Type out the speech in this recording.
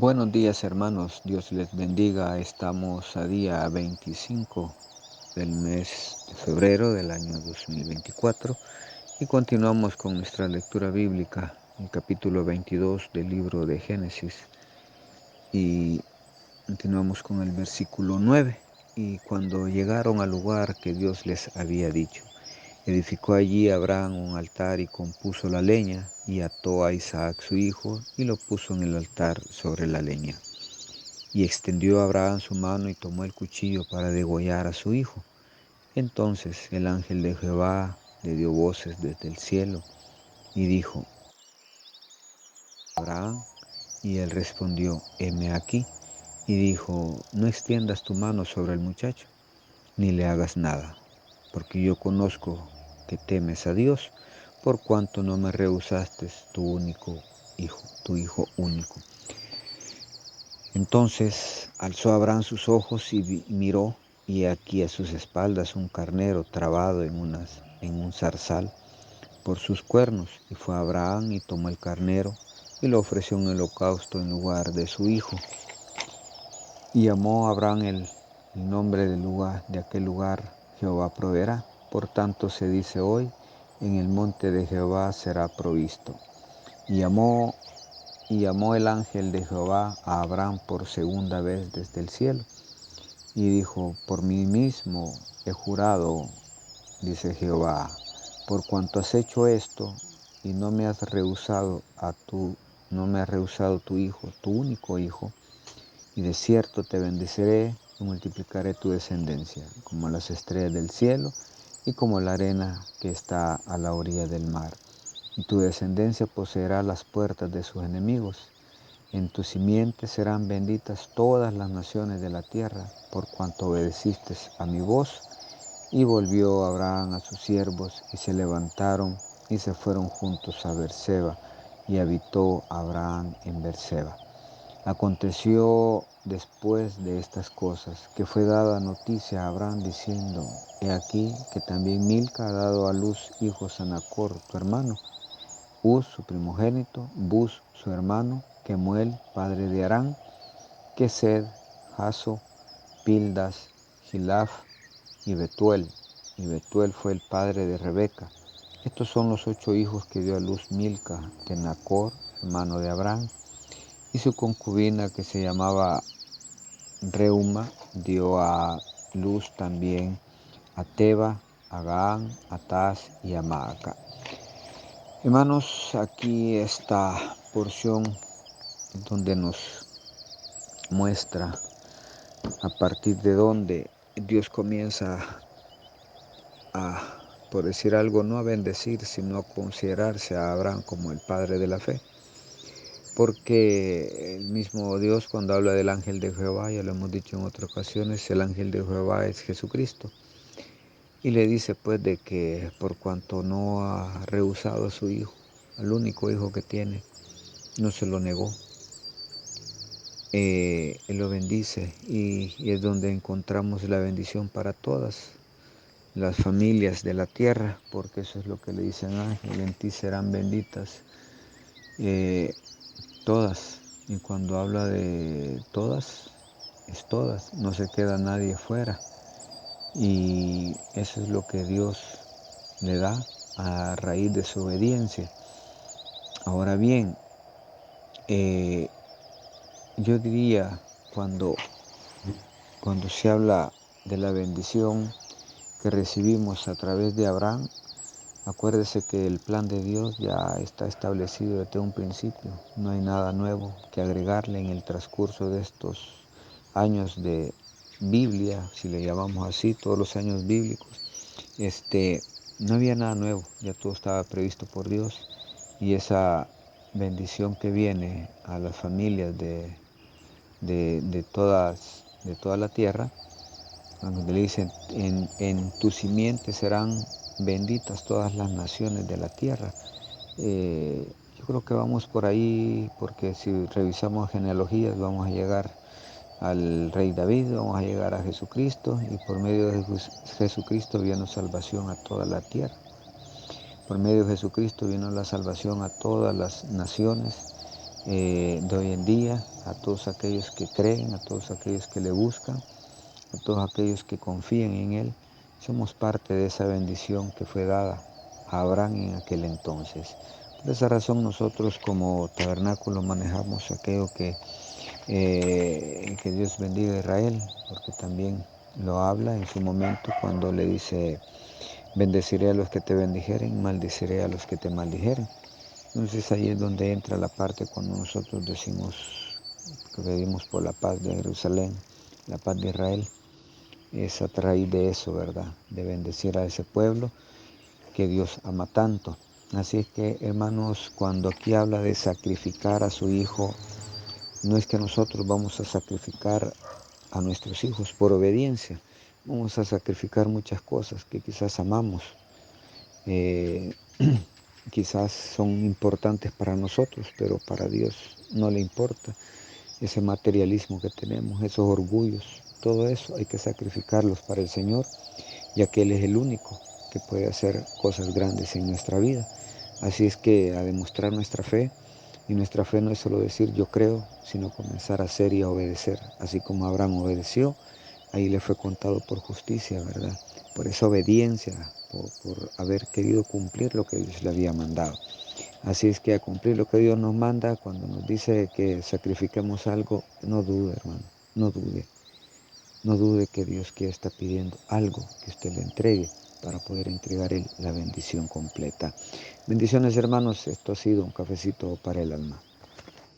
Buenos días hermanos, Dios les bendiga. Estamos a día 25 del mes de febrero del año 2024 y continuamos con nuestra lectura bíblica, el capítulo 22 del libro de Génesis, y continuamos con el versículo 9. Y cuando llegaron al lugar que Dios les había dicho, edificó allí Abraham un altar y compuso la leña y ató a Isaac su hijo y lo puso en el altar sobre la leña. Y extendió Abraham su mano y tomó el cuchillo para degollar a su hijo. Entonces el ángel de Jehová le dio voces desde el cielo y dijo: Abraham. Y él respondió: heme aquí. Y dijo: no extiendas tu mano sobre el muchacho, ni le hagas nada, porque yo conozco que temes a Dios, por cuanto no me rehusaste tu único hijo, tu hijo único. Entonces alzó Abraham sus ojos y miró, y aquí a sus espaldas un carnero trabado en un zarzal por sus cuernos. Y fue Abraham y tomó el carnero y lo ofreció en holocausto en lugar de su hijo. Y llamó a Abraham el nombre de aquel lugar: Jehová proveerá. Por tanto se dice hoy: en el monte de Jehová será provisto. Y llamó el ángel de Jehová a Abraham por segunda vez desde el cielo, y dijo: por mí mismo he jurado, dice Jehová, por cuanto has hecho esto y no me has rehusado tu hijo, tu único hijo, y de cierto te bendeciré y multiplicaré tu descendencia, como las estrellas del cielo y como la arena que está a la orilla del mar. Y tu descendencia poseerá las puertas de sus enemigos. En tu simiente serán benditas todas las naciones de la tierra, por cuanto obedeciste a mi voz. Y volvió Abraham a sus siervos, y se levantaron y se fueron juntos a Berseba, y habitó Abraham en Berseba. Aconteció después de estas cosas que fue dada noticia a Abraham diciendo: he aquí que también Milca ha dado a luz hijos a Nacor tu hermano, Uz su primogénito, Buz su hermano, Kemuel padre de Harán, Kesed, Jaso, Pildas, Gilaf y Betuel. Y Betuel fue el padre de Rebeca. Estos son los 8 hijos que dio a luz Milca de Nacor, hermano de Abraham. Y su concubina, que se llamaba Reuma, dio a luz también a Teba, a Gaán, a Taz y a Maaca. Hermanos, aquí esta porción donde nos muestra a partir de donde Dios comienza a, por decir algo, no a bendecir, sino a considerarse a Abraham como el padre de la fe. Porque el mismo Dios, cuando habla del ángel de Jehová, ya lo hemos dicho en otras ocasiones, el ángel de Jehová es Jesucristo. Y le dice pues de que por cuanto no ha rehusado a su hijo, al único hijo que tiene, no se lo negó. Él lo bendice y es donde encontramos la bendición para todas las familias de la tierra, porque eso es lo que le dice el ángel: en ti serán benditas todas. Y cuando habla de todas, es todas, no se queda nadie fuera. Y eso es lo que Dios le da a raíz de su obediencia. Ahora bien, yo diría, cuando se habla de la bendición que recibimos a través de Abraham, acuérdese que el plan de Dios ya está establecido desde un principio. No hay nada nuevo que agregarle en el transcurso de estos años de Biblia, si le llamamos así, todos los años bíblicos. No había nada nuevo, ya todo estaba previsto por Dios, y esa bendición que viene a las familias de toda la tierra, donde le dicen: en tu simiente serán benditas todas las naciones de la tierra. Yo creo que vamos por ahí, porque si revisamos genealogías vamos a llegar al rey David, vamos a llegar a Jesucristo, y por medio de Jesucristo vino salvación a toda la tierra. Por medio de Jesucristo vino la salvación a todas las naciones, de hoy en día, a todos aquellos que creen, a todos aquellos que le buscan, a todos aquellos que confían en Él. Somos parte de esa bendición que fue dada a Abraham en aquel entonces. Por esa razón nosotros como tabernáculo manejamos aquello que Dios bendiga a Israel, porque también lo habla en su momento cuando le dice, bendeciré a los que te bendijeren, maldeciré a los que te maldijeren. Entonces ahí es donde entra la parte cuando nosotros decimos que pedimos por la paz de Jerusalén, la paz de Israel. Es a través de eso, ¿verdad? De bendecir a ese pueblo que Dios ama tanto. Así es que, hermanos, cuando aquí habla de sacrificar a su hijo, no es que nosotros vamos a sacrificar a nuestros hijos por obediencia. Vamos a sacrificar muchas cosas que quizás amamos, eh, quizás son importantes para nosotros, pero para Dios no le importa. Ese materialismo que tenemos, esos orgullos, todo eso hay que sacrificarlos para el Señor, ya que Él es el único que puede hacer cosas grandes en nuestra vida. Así es que a demostrar nuestra fe, y nuestra fe no es solo decir yo creo, sino comenzar a hacer y a obedecer. Así como Abraham obedeció, ahí le fue contado por justicia, ¿verdad? Por esa obediencia, por haber querido cumplir lo que Dios le había mandado. Así es que a cumplir lo que Dios nos manda, cuando nos dice que sacrifiquemos algo, no dude, hermano, no dude. No dude que Dios que está pidiendo algo que usted le entregue para poder entregar Él la bendición completa. Bendiciones, hermanos. Esto ha sido un cafecito para el alma.